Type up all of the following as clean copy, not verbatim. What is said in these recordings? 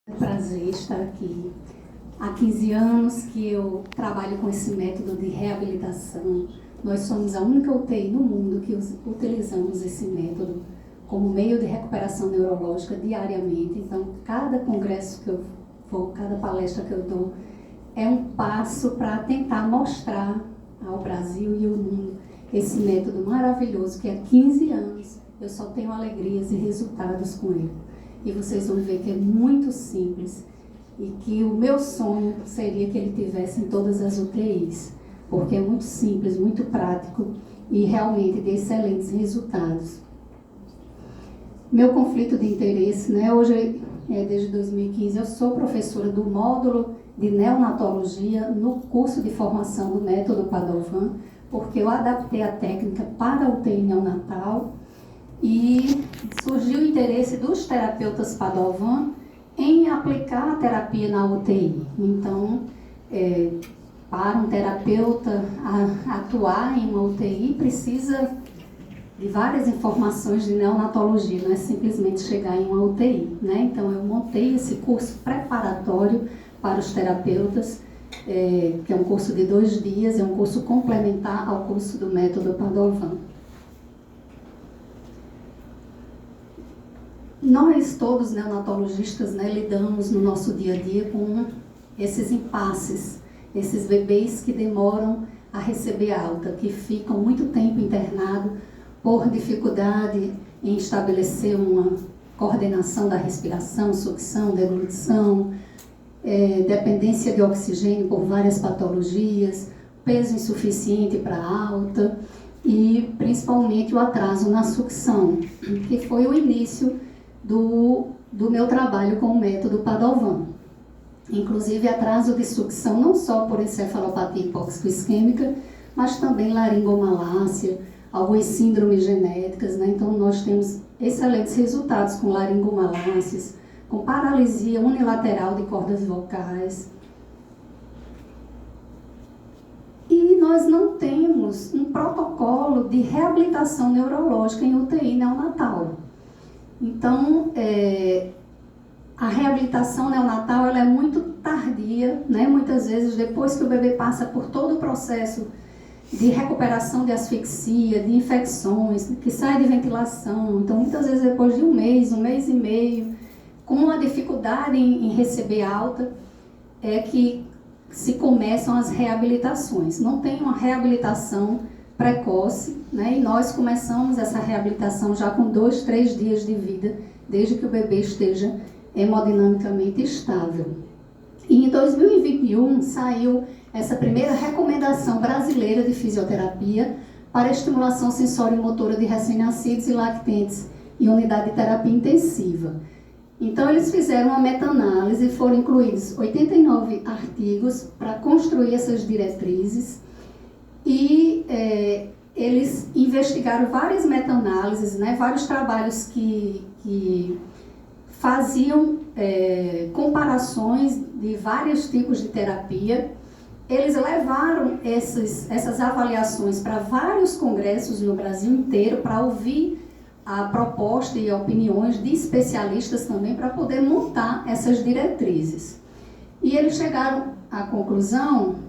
É um prazer estar aqui. Há 15 anos que eu trabalho com esse método de reabilitação. Nós somos a única UTI no mundo que utilizamos esse método como meio de recuperação neurológica diariamente. Então, cada congresso que eu vou, cada palestra que eu dou, é um passo para tentar mostrar ao Brasil e ao mundo esse método maravilhoso que há 15 anos eu só tenho alegrias e resultados com ele. E vocês vão ver que é muito simples e que o meu sonho seria que ele tivesse em todas as UTIs, porque é muito simples, muito prático e realmente de excelentes resultados. Meu conflito de interesse, né? Hoje, desde 2015, eu sou professora do módulo de neonatologia no curso de formação do método Padovan, porque eu adaptei a técnica para a UTI neonatal e surgiu o interesse dos terapeutas Padovan em aplicar a terapia na UTI. Então, para um terapeuta atuar em uma UTI, precisa de várias informações de neonatologia, não é simplesmente chegar em uma UTI, né? Então, eu montei esse curso preparatório para os terapeutas, que é um curso de 2 dias, é um curso complementar ao curso do método Padovan. Nós, todos neonatologistas, né, lidamos no nosso dia a dia com esses impasses, esses bebês que demoram a receber alta, que ficam muito tempo internados por dificuldade em estabelecer uma coordenação da respiração, sucção, deglutição, dependência de oxigênio por várias patologias, peso insuficiente para alta e principalmente o atraso na sucção, que foi o início do meu trabalho com o método Padovan. Inclusive atraso de sucção não só por encefalopatia hipóxico-isquêmica, mas também laringomalácia, algumas síndromes genéticas, né? Então nós temos excelentes resultados com laringomalácias, com paralisia unilateral de cordas vocais. E nós não temos um protocolo de reabilitação neurológica em UTI neonatal. Então, a reabilitação neonatal ela é muito tardia, né? Muitas vezes depois que o bebê passa por todo o processo de recuperação de asfixia, de infecções, que sai de ventilação. Então, muitas vezes depois de um mês e meio, com a dificuldade em receber alta, é que se começam as reabilitações. Não tem uma reabilitação precoce, né? E nós começamos essa reabilitação já com 2, 3 dias de vida, desde que o bebê esteja hemodinamicamente estável. E em 2021 saiu essa primeira recomendação brasileira de fisioterapia para estimulação sensório-motora de recém-nascidos e lactentes em unidade de terapia intensiva. Então, eles fizeram uma meta-análise e foram incluídos 89 artigos para construir essas diretrizes e eles investigaram várias meta-análises, né, vários trabalhos que faziam comparações de vários tipos de terapia. Eles levaram essas avaliações para vários congressos no Brasil inteiro para ouvir a proposta e opiniões de especialistas também para poder montar essas diretrizes. E eles chegaram à conclusão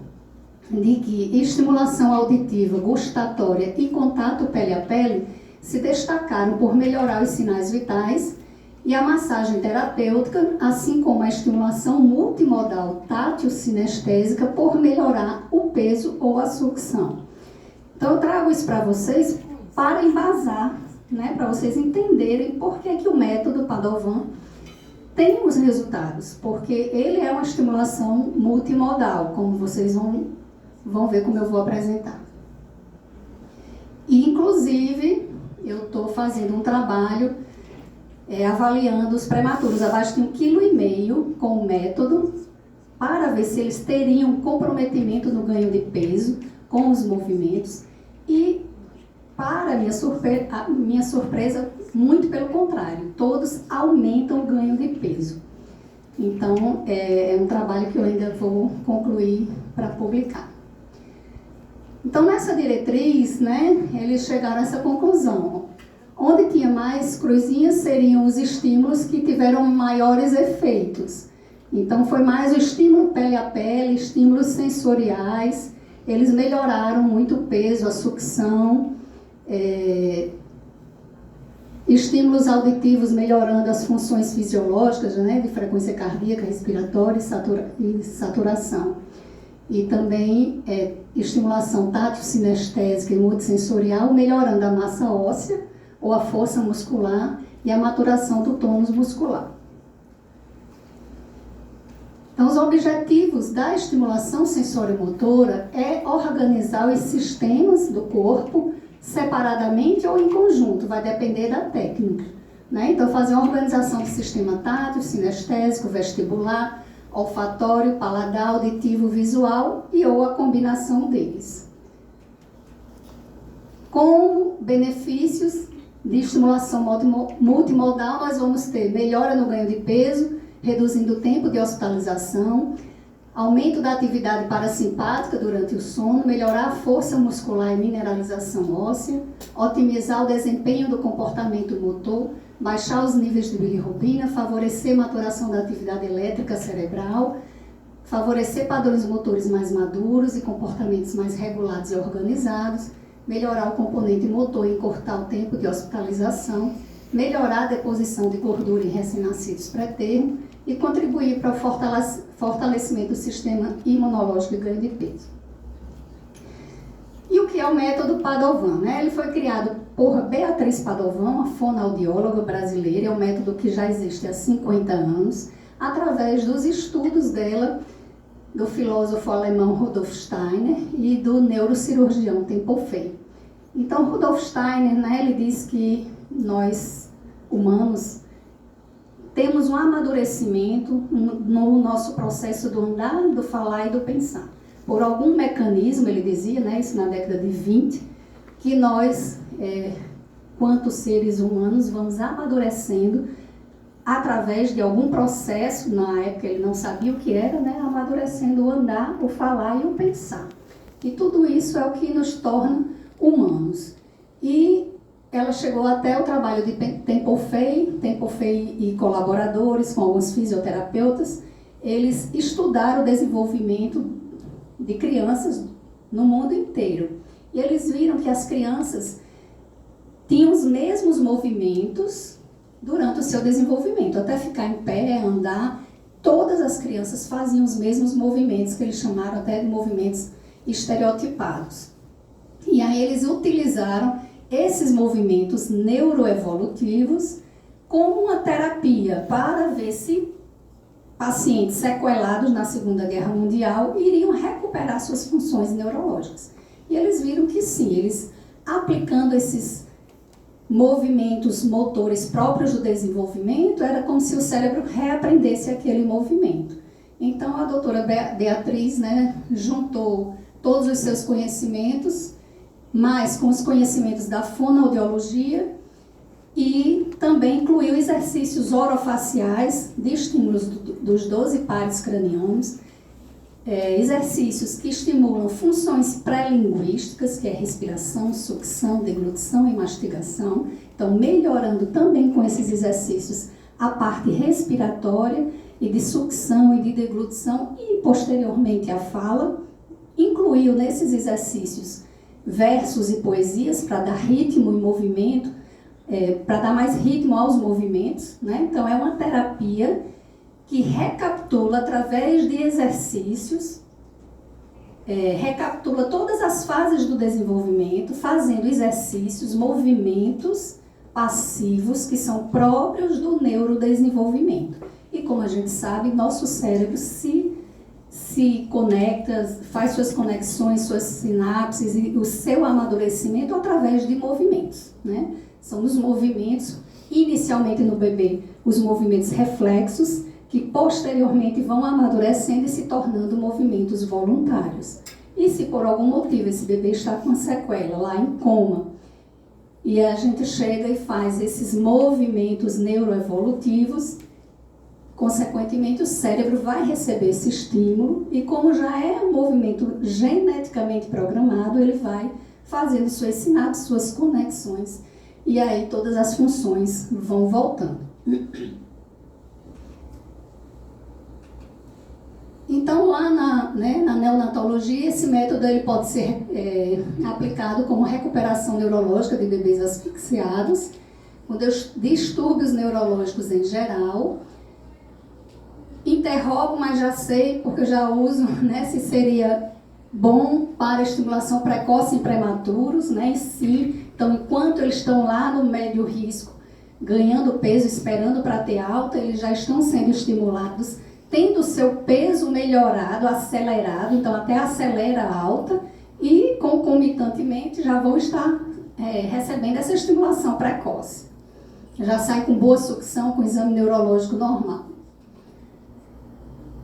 de que estimulação auditiva, gustatória e contato pele a pele se destacaram por melhorar os sinais vitais e a massagem terapêutica, assim como a estimulação multimodal tátil-sinestésica por melhorar o peso ou a sucção. Então, eu trago isso para vocês para embasar, né, para vocês entenderem por que o método Padovan tem os resultados, porque ele é uma estimulação multimodal, como vocês vão ver como eu vou apresentar. E, inclusive, eu estou fazendo um trabalho avaliando os prematuros abaixo de 1,5 kg com o método, para ver se eles teriam comprometimento no ganho de peso com os movimentos e, para minha surpresa, muito pelo contrário, todos aumentam o ganho de peso. Então, é um trabalho que eu ainda vou concluir para publicar. Então, nessa diretriz, né, eles chegaram a essa conclusão. Onde tinha mais cruzinhas seriam os estímulos que tiveram maiores efeitos. Então, foi mais o estímulo pele a pele, estímulos sensoriais. Eles melhoraram muito o peso, a sucção, estímulos auditivos melhorando as funções fisiológicas, né, de frequência cardíaca, respiratória e saturação. E também estimulação tátil, sinestésica e multissensorial, melhorando a massa óssea ou a força muscular e a maturação do tônus muscular. Então, os objetivos da estimulação sensório-motora é organizar os sistemas do corpo separadamente ou em conjunto, vai depender da técnica, né? Então, fazer uma organização do sistema tátil, sinestésico, vestibular, olfatório, paladar, auditivo, visual e ou a combinação deles. Com benefícios de estimulação multimodal, nós vamos ter melhora no ganho de peso, reduzindo o tempo de hospitalização, aumento da atividade parasimpática durante o sono, melhorar a força muscular e mineralização óssea, otimizar o desempenho do comportamento motor, baixar os níveis de bilirrubina, favorecer a maturação da atividade elétrica cerebral, favorecer padrões motores mais maduros e comportamentos mais regulados e organizados, melhorar o componente motor e encurtar o tempo de hospitalização, melhorar a deposição de gordura em recém-nascidos pré-termo e contribuir para o fortalecimento do sistema imunológico e ganho de peso. E o que é o método Padovan, né? Ele foi criado por Beatriz Padovan, uma fonoaudióloga brasileira, é um método que já existe há 50 anos, através dos estudos dela, do filósofo alemão Rudolf Steiner e do neurocirurgião Temple Fay. Então, Rudolf Steiner, né, ele diz que nós, humanos, temos um amadurecimento no nosso processo do andar, do falar e do pensar. Por algum mecanismo, ele dizia, né, isso na década de 20, que nós, quanto seres humanos, vamos amadurecendo através de algum processo, na época ele não sabia o que era, né, amadurecendo o andar, o falar e o pensar. E tudo isso é o que nos torna humanos. E ela chegou até o trabalho de Temple Fay e colaboradores, com alguns fisioterapeutas. Eles estudaram o desenvolvimento de crianças no mundo inteiro. E eles viram que as crianças tinham os mesmos movimentos durante o seu desenvolvimento. Até ficar em pé, andar, todas as crianças faziam os mesmos movimentos, que eles chamaram até de movimentos estereotipados. E aí eles utilizaram esses movimentos neuroevolutivos como uma terapia para ver se pacientes sequelados na Segunda Guerra Mundial iriam recuperar suas funções neurológicas. E eles viram que sim, eles aplicando esses movimentos motores próprios do desenvolvimento, era como se o cérebro reaprendesse aquele movimento. Então a doutora Beatriz, né, juntou todos os seus conhecimentos, mas com os conhecimentos da fonoaudiologia, e também incluiu exercícios orofaciais de estímulos dos 12 pares cranianos, exercícios que estimulam funções pré-linguísticas, que é respiração, sucção, deglutição e mastigação. Então, melhorando também com esses exercícios a parte respiratória e de sucção e de deglutição e, posteriormente, a fala. Incluiu nesses exercícios versos e poesias para dar ritmo e movimento, para dar mais ritmo aos movimentos, né? Então, é uma terapia que recapitula através de exercícios, recapitula todas as fases do desenvolvimento, fazendo exercícios, movimentos passivos que são próprios do neurodesenvolvimento. E como a gente sabe, nosso cérebro se conecta, faz suas conexões, suas sinapses e o seu amadurecimento através de movimentos, né? São os movimentos, inicialmente no bebê, os movimentos reflexos, que posteriormente vão amadurecendo e se tornando movimentos voluntários. E se por algum motivo esse bebê está com uma sequela, lá em coma, e a gente chega e faz esses movimentos neuroevolutivos, consequentemente o cérebro vai receber esse estímulo e, como já é um movimento geneticamente programado, ele vai fazendo suas sinapses, suas conexões e aí todas as funções vão voltando. Então, lá na neonatologia, esse método ele pode ser aplicado como recuperação neurológica de bebês asfixiados, com distúrbios neurológicos em geral. Interrogo, mas já sei, porque eu já uso, né, se seria bom para estimulação precoce em prematuros, né, e sim, então enquanto eles estão lá no médio risco, ganhando peso, esperando para ter alta, eles já estão sendo estimulados, tendo seu peso melhorado, acelerado, então até acelera a alta, e concomitantemente já vão estar recebendo essa estimulação precoce. Já sai com boa sucção, com exame neurológico normal.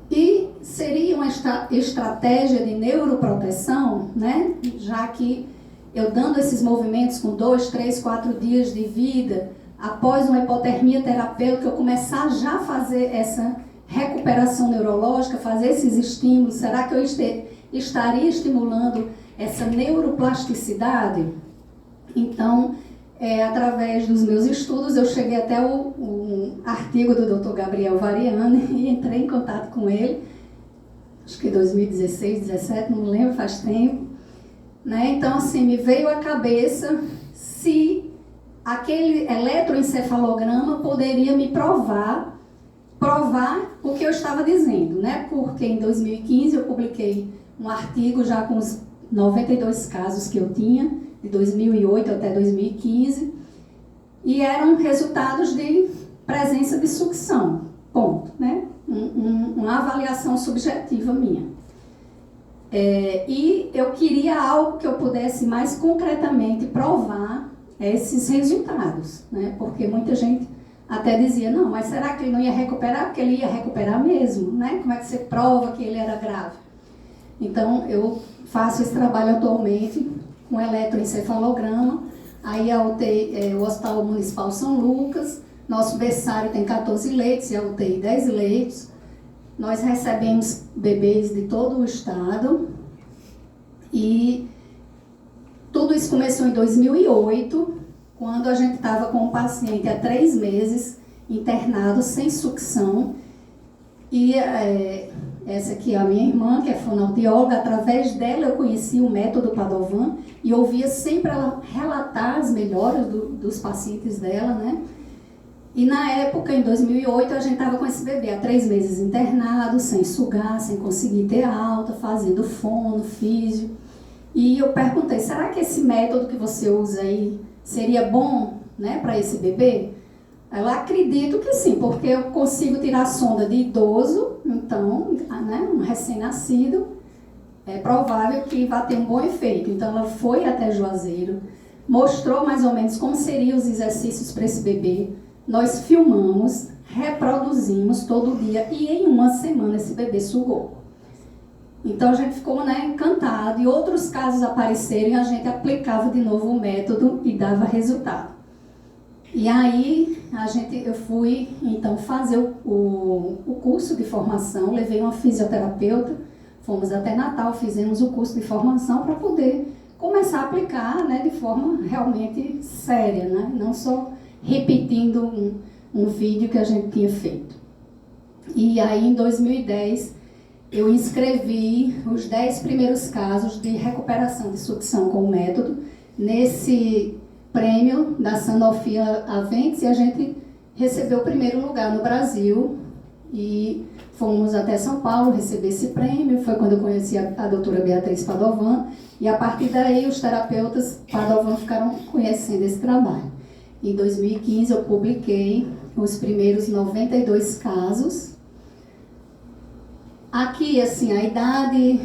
E seria uma estratégia de neuroproteção, né? Já que eu dando esses movimentos com 2, 3, 4 dias de vida, após uma hipotermia terapêutica, eu começar já a fazer essa recuperação neurológica, fazer esses estímulos, será que eu estaria estimulando essa neuroplasticidade? Então, através dos meus estudos, eu cheguei até o artigo do Dr. Gabriel Variani e entrei em contato com ele, acho que 2016, 2017, não lembro, faz tempo. Né? Então, assim, me veio à cabeça se aquele eletroencefalograma poderia me provar o que eu estava dizendo, né? Porque em 2015 eu publiquei um artigo já com os 92 casos que eu tinha, de 2008 até 2015, e eram resultados de presença de sucção, ponto, né? Uma avaliação subjetiva minha. E eu queria algo que eu pudesse mais concretamente provar esses resultados, né? Porque muita gente até dizia, não, mas será que ele não ia recuperar? Porque ele ia recuperar mesmo, né? Como é que você prova que ele era grave? Então, eu faço esse trabalho atualmente com eletroencefalograma, aí a UTI, o Hospital Municipal São Lucas, nosso berçário tem 14 leitos e a UTI 10 leitos. Nós recebemos bebês de todo o estado e tudo isso começou em 2008, quando a gente estava com um paciente há 3 meses internado sem sucção. E essa aqui é a minha irmã, que é fonoaudióloga. Através dela eu conheci o método Padovan e ouvia sempre ela relatar as melhoras dos pacientes dela, né? E na época, em 2008, a gente estava com esse bebê há 3 meses internado, sem sugar, sem conseguir ter alta, fazendo fono, físio. E eu perguntei, será que esse método que você usa aí seria bom, né, para esse bebê? Eu acredito que sim, porque eu consigo tirar a sonda de idoso, então, né, um recém-nascido, é provável que vá ter um bom efeito. Então, ela foi até Juazeiro, mostrou mais ou menos como seriam os exercícios para esse bebê. Nós filmamos, reproduzimos todo dia e em uma semana esse bebê sugou. Então a gente ficou, né, encantado, e outros casos apareceram e a gente aplicava de novo o método e dava resultado. E aí eu fui então fazer o curso de formação, levei uma fisioterapeuta, fomos até Natal, fizemos o curso de formação para poder começar a aplicar, né, de forma realmente séria, né, não só repetindo um vídeo que a gente tinha feito. E aí, em 2010, eu inscrevi os 10 primeiros casos de recuperação de sucção com o método nesse prêmio da Sanofi Aventis, e a gente recebeu o primeiro lugar no Brasil e fomos até São Paulo receber esse prêmio. Foi quando eu conheci a doutora Beatriz Padovan, e a partir daí os terapeutas Padovan ficaram conhecendo esse trabalho. Em 2015 eu publiquei os primeiros 92 casos. Aqui, assim, a idade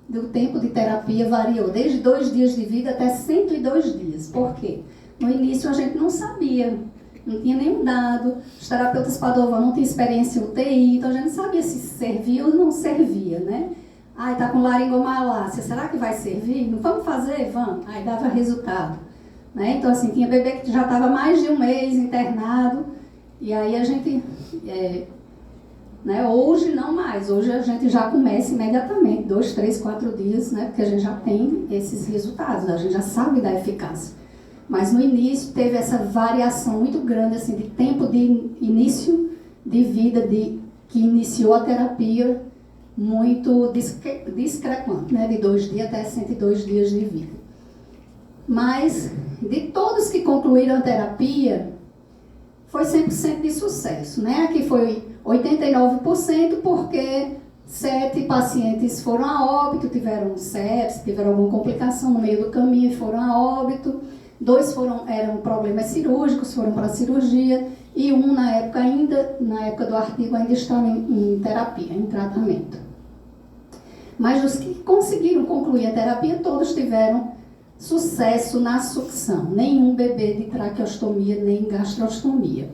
do tempo de terapia variou desde 2 dias de vida até 102 dias. Por quê? No início a gente não sabia, não tinha nenhum dado. Os terapeutas Padovan não tinham experiência em UTI, então a gente não sabia se servia ou não servia, né? Ai, tá com laringomalácia, será que vai servir? Não vamos fazer? Vamos. Aí dava resultado. Né? Então, assim, tinha bebê que já estava mais de 1 mês internado, e aí a gente, né, hoje não mais, hoje a gente já começa imediatamente, 2, 3, 4 dias, né, porque a gente já tem esses resultados, a gente já sabe da eficácia. Mas no início teve essa variação muito grande assim, de tempo de início de vida, que iniciou a terapia muito discrepante, né? De 2 dias até 102 dias de vida. Mas de todos que concluíram a terapia, foi 100% de sucesso, né? Aqui foi 89% porque 7 pacientes foram a óbito, tiveram sepsis, tiveram alguma complicação no meio do caminho e foram a óbito. 2 eram problemas cirúrgicos, foram para a cirurgia, e 1 na época do artigo ainda estava em terapia, em tratamento. Mas os que conseguiram concluir a terapia, todos tiveram sucesso na sucção. Nenhum bebê de traqueostomia nem gastrostomia.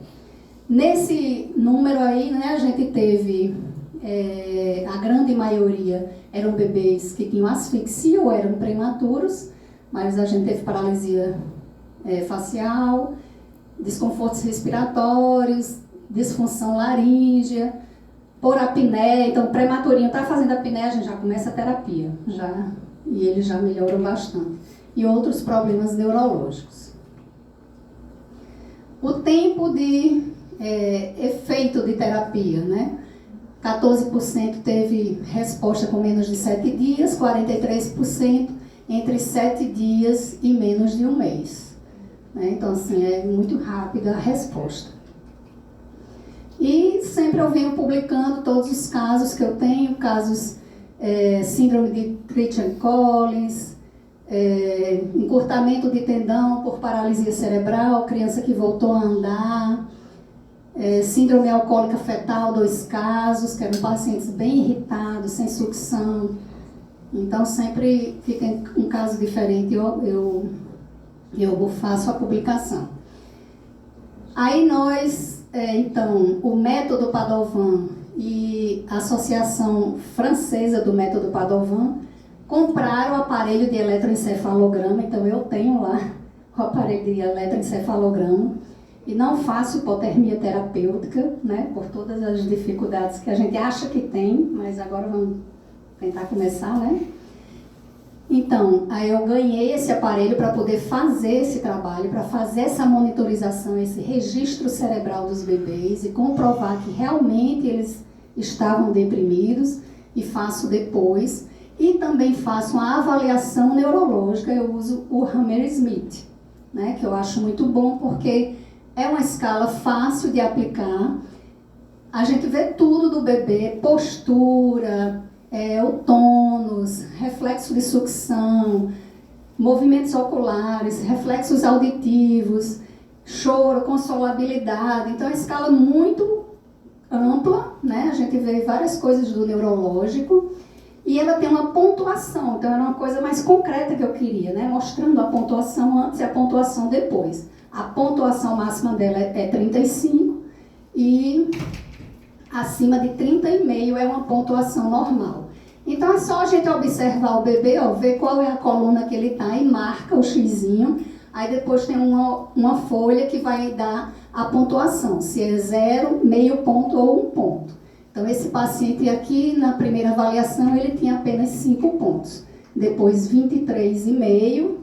Nesse número aí, né, a gente teve, a grande maioria eram bebês que tinham asfixia ou eram prematuros, mas a gente teve paralisia facial, desconfortos respiratórios, disfunção laríngea, por apneia. Então, prematurinho está fazendo apneia, a gente já começa a terapia, e eles já melhoram bastante. E outros problemas neurológicos. O tempo de efeito de terapia, né? 14% teve resposta com menos de 7 dias, 43% entre 7 dias e menos de 1 mês. Né? Então, assim, é muito rápida a resposta. E sempre eu venho publicando todos os casos que eu tenho, casos síndrome de Treacher-Collins, encurtamento de tendão por paralisia cerebral, criança que voltou a andar, síndrome alcoólica fetal, 2 casos, que eram pacientes bem irritados, sem sucção. Então, sempre fica um caso diferente, eu faço a publicação. Aí nós, então, o método Padovan e a Associação Francesa do Método Padovan compraram o aparelho de eletroencefalograma, então eu tenho lá o aparelho de eletroencefalograma e não faço hipotermia terapêutica, né, por todas as dificuldades que a gente acha que tem, mas agora vamos tentar começar, né? Então, aí eu ganhei esse aparelho para poder fazer esse trabalho, para fazer essa monitorização, esse registro cerebral dos bebês e comprovar que realmente eles estavam deprimidos, e faço depois. E também faço uma avaliação neurológica, eu uso o Hammersmith, né, que eu acho muito bom porque é uma escala fácil de aplicar. A gente vê tudo do bebê, postura, o tônus, reflexo de sucção, movimentos oculares, reflexos auditivos, choro, consolabilidade. Então, é uma escala muito ampla, né? A gente vê várias coisas do neurológico e ela tem uma pontuação. Então, era uma coisa mais concreta que eu queria, né? Mostrando a pontuação antes e a pontuação depois. A pontuação máxima dela é 35 e acima de 30,5 é uma pontuação normal. Então é só a gente observar o bebê, ver qual é a coluna que ele está e marca o xizinho. Aí depois tem uma folha que vai dar a pontuação, se é 0, meio ponto ou 1 ponto. Então esse paciente aqui, na primeira avaliação, ele tinha apenas 5 pontos. Depois 23,5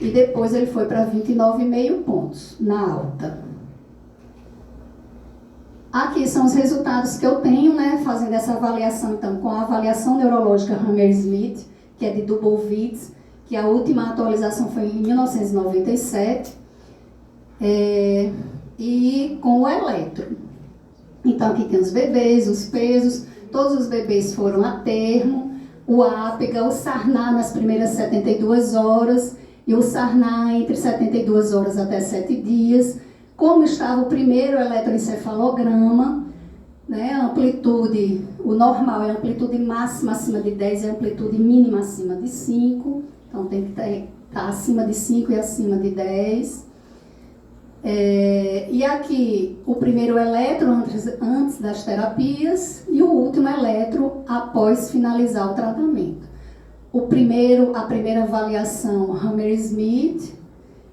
e depois ele foi para 29,5 pontos na alta. Aqui são os resultados que eu tenho, né, fazendo essa avaliação, então, com a avaliação neurológica Hammersmith, que é de Dubowitz, que a última atualização foi em 1997, e com o eletro. Então, aqui tem os bebês, os pesos, todos os bebês foram a termo, o ápega, o sarná nas primeiras 72 horas, e o sarná entre 72 horas até 7 dias, como estava o primeiro eletroencefalograma, né, a amplitude, o normal é a amplitude máxima acima de 10 e a amplitude mínima acima de 5, então tem que estar acima de 5 e acima de 10. E aqui o primeiro eletro antes das terapias e o último eletro após finalizar o tratamento. A primeira avaliação Hammersmith,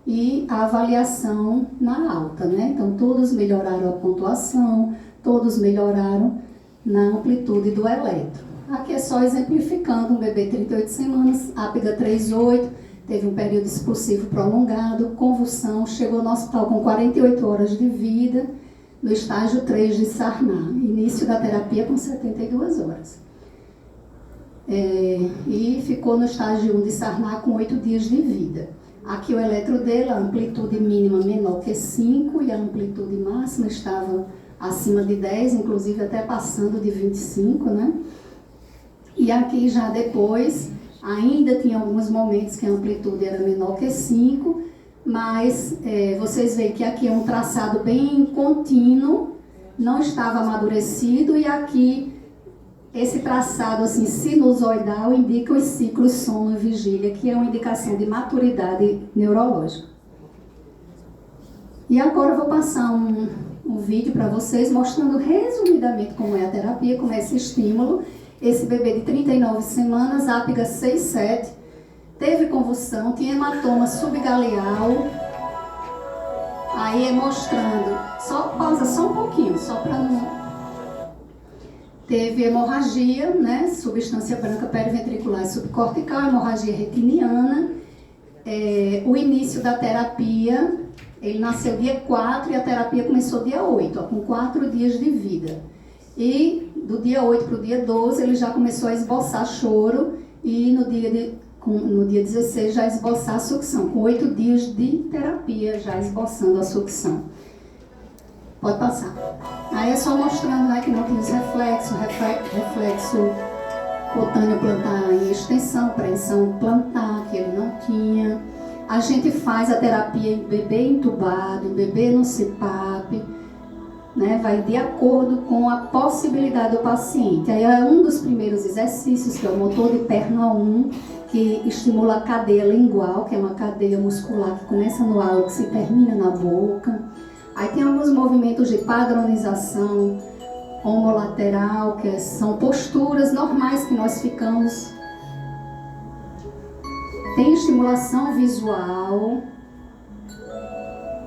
e a avaliação na alta, né? Então, todos melhoraram a pontuação, todos melhoraram na amplitude do eletro. Aqui é só exemplificando um bebê 38 semanas, ápega 3,8, teve um período expulsivo prolongado, convulsão, chegou no hospital com 48 horas de vida, no estágio 3 de Sarná, início da terapia com 72 horas. E ficou no estágio 1 de Sarná com 8 dias de vida. Aqui o eletro dele, a amplitude mínima menor que 5 e a amplitude máxima estava acima de 10, inclusive até passando de 25, né? E aqui já depois, ainda tinha alguns momentos que a amplitude era menor que 5, mas vocês veem que aqui é um traçado bem contínuo, não estava amadurecido, e aqui esse traçado assim, sinusoidal indica os ciclos sono e vigília, que é uma indicação de maturidade neurológica. E agora eu vou passar um vídeo para vocês mostrando resumidamente como é a terapia, como é esse estímulo. Esse bebê de 39 semanas, ápiga 6-7, teve convulsão, tinha hematoma subgaleal. Aí é mostrando, só pausa só um pouquinho, só para não... Teve hemorragia, né, substância branca periventricular e subcortical, hemorragia retiniana. O início da terapia, ele nasceu dia 4 e a terapia começou dia 8, com 4 dias de vida. E do dia 8 para o dia 12 ele já começou a esboçar choro e no dia 16 já esboçar a sucção, com 8 dias de terapia já esboçando a sucção. Pode passar. Aí é só mostrando, né, que não tinha os reflexos, reflexo cutâneo plantar em extensão, preensão plantar, que ele não tinha. A gente faz a terapia em bebê entubado, em bebê no CPAP, né, vai de acordo com a possibilidade do paciente. Aí é um dos primeiros exercícios, que é o motor de perna 1, que estimula a cadeia lingual, que é uma cadeia muscular que começa no hálux e termina na boca. Aí tem alguns movimentos de padronização homolateral, que são posturas normais que nós ficamos. Tem estimulação visual,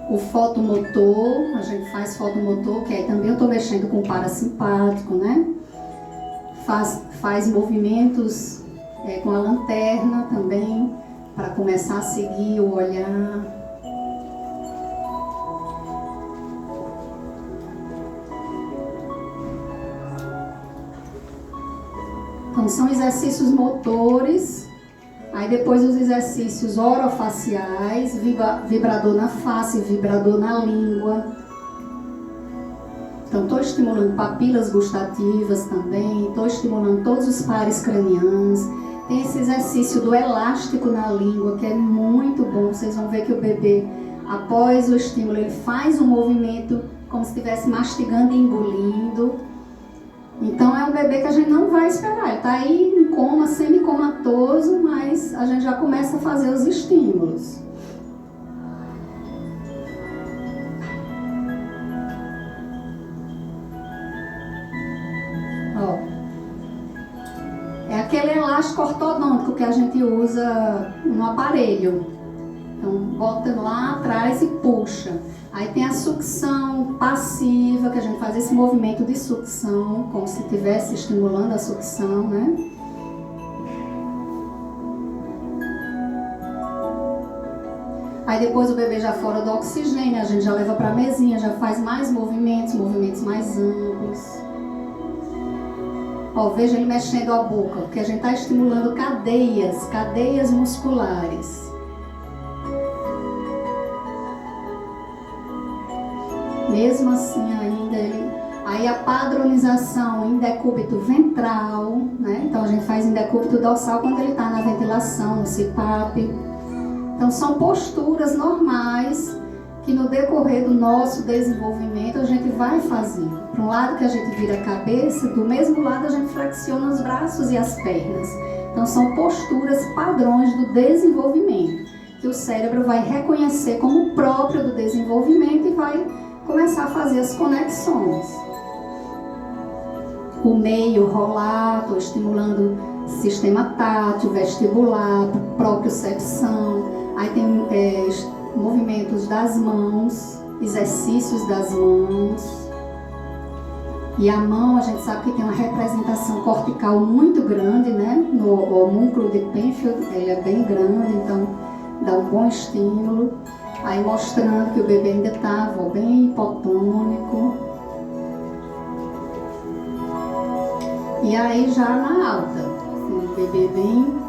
o fotomotor, a gente faz fotomotor, que aí também eu estou mexendo com o parasimpático, né? Faz movimentos com a lanterna também, para começar a seguir o olhar. Então, são exercícios motores, aí depois os exercícios orofaciais, vibrador na face, vibrador na língua. Então, estou estimulando papilas gustativas também, estou estimulando todos os pares cranianos. Tem esse exercício do elástico na língua, que é muito bom. Vocês vão ver que o bebê, após o estímulo, ele faz um movimento como se estivesse mastigando e engolindo. Então é um bebê que a gente não vai esperar, ele está aí em coma, semicomatoso, mas a gente já começa a fazer os estímulos. Ó, é aquele elástico ortodôntico que a gente usa no aparelho. Então bota lá atrás e puxa. Aí tem a sucção passiva, que a gente faz esse movimento de sucção, como se estivesse estimulando a sucção, né? Aí depois o bebê já fora do oxigênio, a gente já leva para a mesinha, já faz mais movimentos mais amplos. Ó, veja ele mexendo a boca, porque a gente está estimulando cadeias musculares. Mesmo assim ainda aí a padronização em decúbito ventral, né? Então a gente faz em decúbito dorsal quando ele está na ventilação, no CPAP. Então são posturas normais que no decorrer do nosso desenvolvimento a gente vai fazendo. Para um lado que a gente vira a cabeça, do mesmo lado a gente flexiona os braços e as pernas. Então são posturas padrões do desenvolvimento, que o cérebro vai reconhecer como próprio do desenvolvimento e vai começar a fazer as conexões. O meio rolar, estou estimulando sistema tátil, vestibular, propriocepção. Aí tem movimentos das mãos, exercícios das mãos. E a mão, a gente sabe que tem uma representação cortical muito grande, né? No homúnculo de Penfield, ele é bem grande, então dá um bom estímulo, aí mostrando que o bebê ainda estava bem hipotônico. E aí já na alta, o bebê bem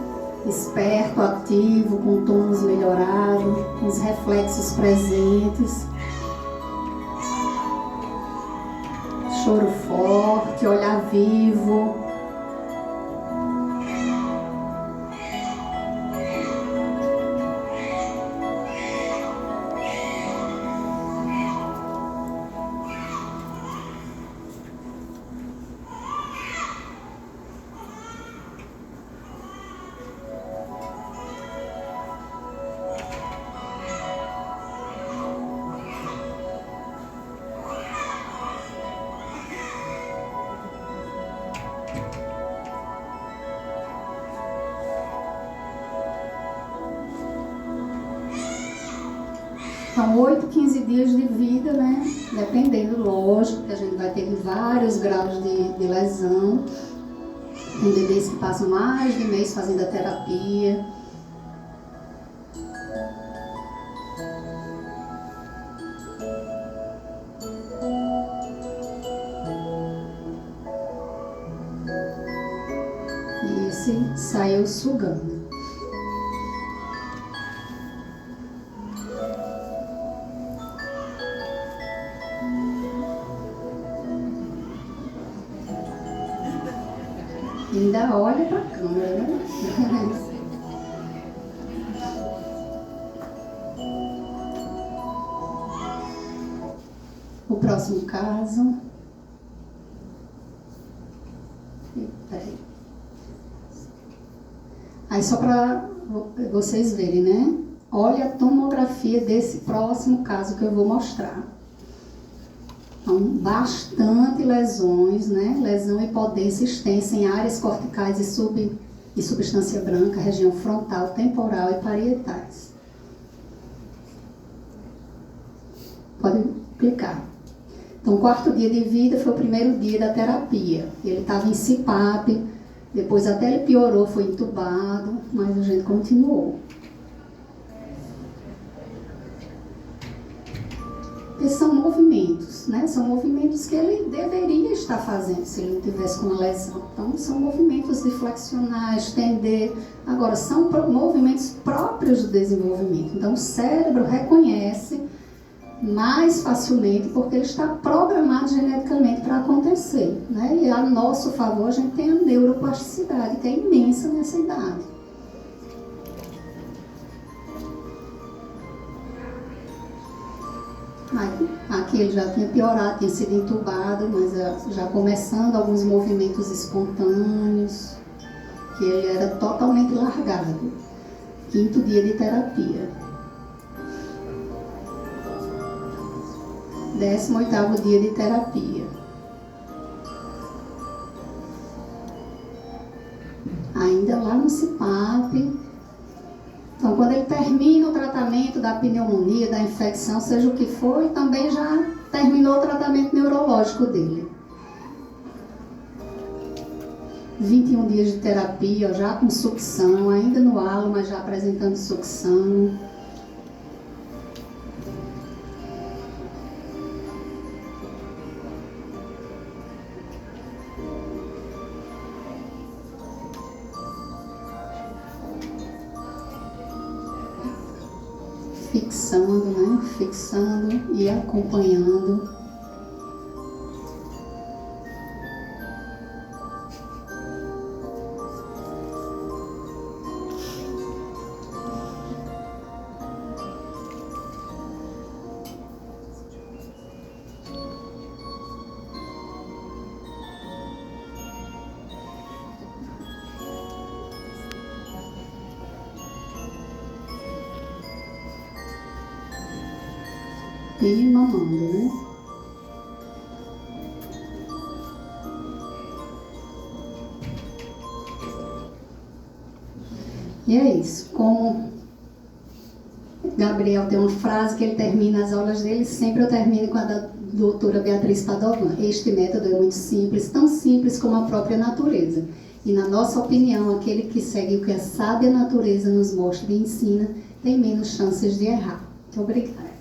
esperto, ativo, com tônus melhorado, com os reflexos presentes. Choro forte, olhar vivo. São 8, 15 dias de vida, né? Dependendo, lógico, que a gente vai ter vários graus de lesão. Tem bebês que passam mais de mês fazendo a terapia. E esse saiu sugando. Ainda olha para a câmera, né? O próximo caso. Aí só para vocês verem, né? Olha a tomografia desse próximo caso que eu vou mostrar. Então, bastante lesões, né? Lesão e hipodência extensa em áreas corticais e substância branca, região frontal, temporal e parietais. Pode clicar. Então, o quarto dia de vida foi o primeiro dia da terapia. Ele estava em CPAP, depois até ele piorou, foi entubado, mas a gente continuou. Porque são movimentos, né? São movimentos que ele deveria estar fazendo se ele não tivesse com uma lesão. Então, são movimentos de flexionar, estender. Agora, são movimentos próprios do desenvolvimento. Então, o cérebro reconhece mais facilmente porque ele está programado geneticamente para acontecer, né? E a nosso favor, a gente tem a neuroplasticidade, que é imensa nessa idade. Aqui ele já tinha piorado, tinha sido entubado, mas já começando alguns movimentos espontâneos, que ele era totalmente largado. Quinto dia de terapia. 18º dia de terapia. Ainda lá no CPAP. Então, quando ele termina o tratamento da pneumonia, da infecção, seja o que for, também já terminou o tratamento neurológico dele. 21 dias de terapia, já com sucção, ainda no halo, mas já apresentando sucção. Fixando, né? Fixando e acompanhando. E mamando, né? E é isso. Como Gabriel tem uma frase que ele termina as aulas dele, sempre eu termino com a da doutora Beatriz Padovan. Este método é muito simples, tão simples como a própria natureza. E na nossa opinião, aquele que segue o que a sábia natureza nos mostra e ensina, tem menos chances de errar. Muito obrigada.